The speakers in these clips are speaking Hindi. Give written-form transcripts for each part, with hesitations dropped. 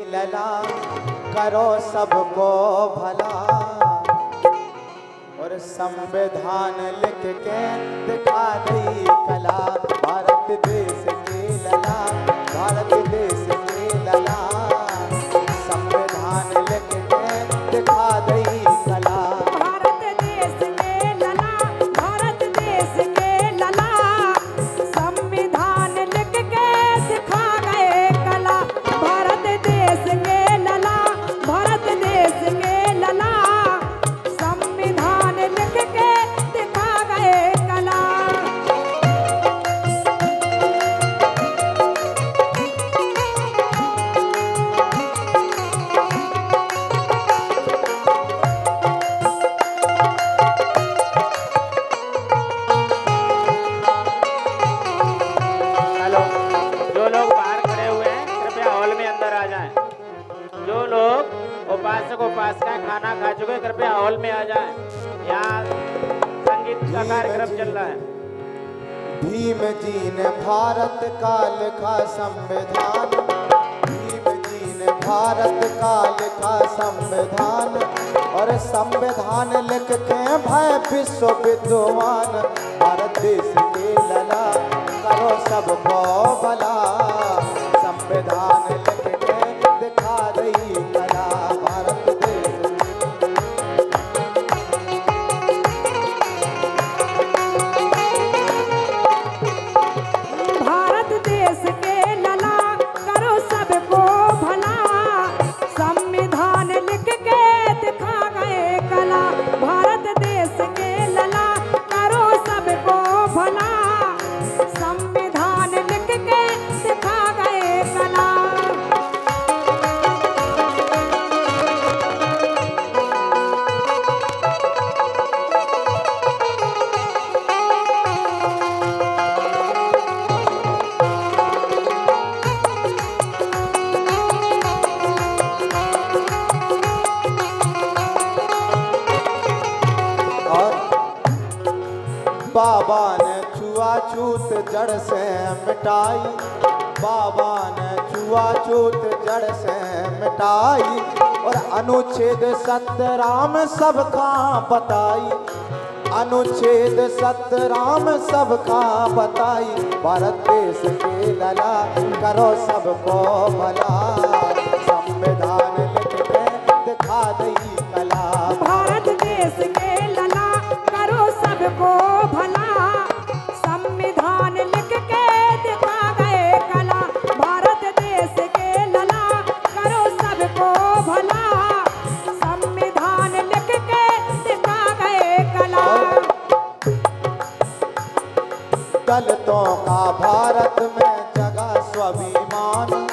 लला करो सबको भला और संविधान लिख के दिखा दी कला। भारत देश के लला, भारत देश के लला, संविधान लिख के दिखा दी कला। भारत देश के लला, भारत देश के लला, संविधान लिख के दिखा गए कला। भारत देश के लला, भारत देश के लला, संविधान लिख के दिखा गए कला। हेलो, जो लोग बाहर खड़े हुए हैं कृपया हॉल में अंदर आ जाएं। जो लोग उपासक उपासिकाएं खाना खा चुके हैं कृपया हॉल में आ जाएं। यहाँ संगीत का कार्यक्रम चल रहा है। भीम जी ने भारत का लिखा संविधान, भीम जी ने भारत का लिखा संविधान और संविधान लिख के भय विश्व विद्वान। भारत देश के लला करो सबको भला, संविधान लिख के दिखा रही कला। भारत देश भारत देश के लला करो सबको भला, संविधान लिख के दिखा गए कला। भारत देश के लला करो सबको भला, संविधान लिख के दिखा गए कला। और बाबा ने छुआछूत जड़ से मिटाई, बाबा ने छुआछूत जड़ से मिटाई और अनुच्छेद 17 में सबका बताई, अनुच्छेद 17 में सबका बताई। भारत देश के लला करो सबको भला, संविधान लिख के दिखा दी कला। भारत देश के लला करो सबको भला, संविधान लिख के दिखा गए कला। भारत देश के लला करो सबको भला, संविधान लिख के दिखा गए कला। दलितों का भारत में जगह स्वाभिमान,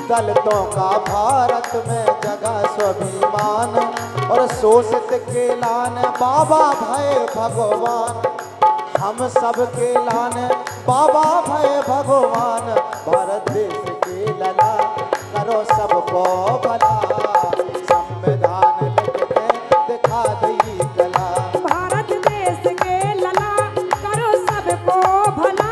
दलितों का भारत में जगह स्वाभिमान और शोषित के लान बाबा भय भगवान। हम सब के लान बाबा भय भगवान। भारत देश के लला करो सबको भला, संविधान लिख के दिखा दी कला। भारत देश के लला करो सबको भला,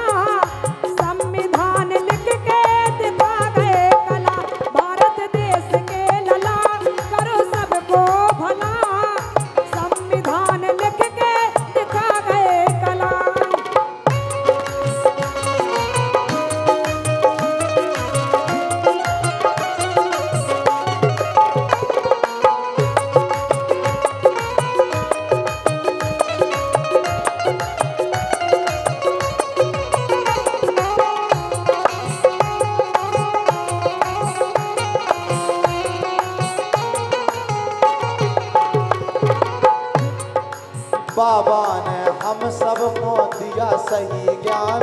संविधान लिख के दिखा गए कला। भारत देश के लला करो सबको भला, संविधान लिख के दिखा गए कला। बाबा ने हम सबको दिया सही ज्ञान,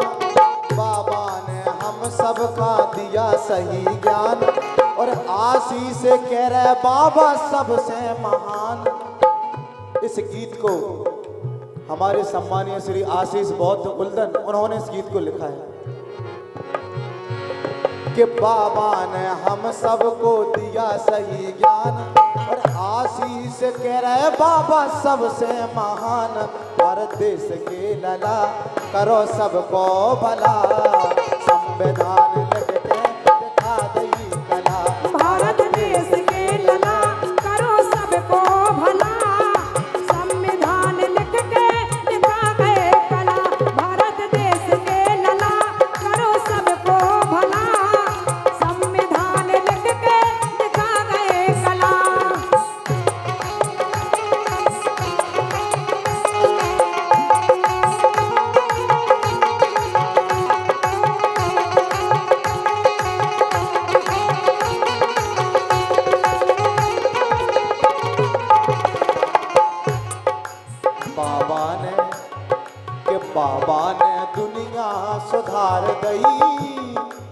बाबा ने हम सबका दिया सही ज्ञान और आशीष कह रहे बाबा सबसे महान। इस गीत को हमारे सम्मानीय श्री आशीष बौद्ध कुलदन उन्होंने इस गीत को लिखा है कि बाबा ने हम सबको दिया सही ज्ञान और आशीष कह रहे बाबा सबसे महान। भारत देश के लला करो सबको भला, संविधान लिख के दिखा दी कला। भारत ने कि बाबा ने दुनिया सुधार दई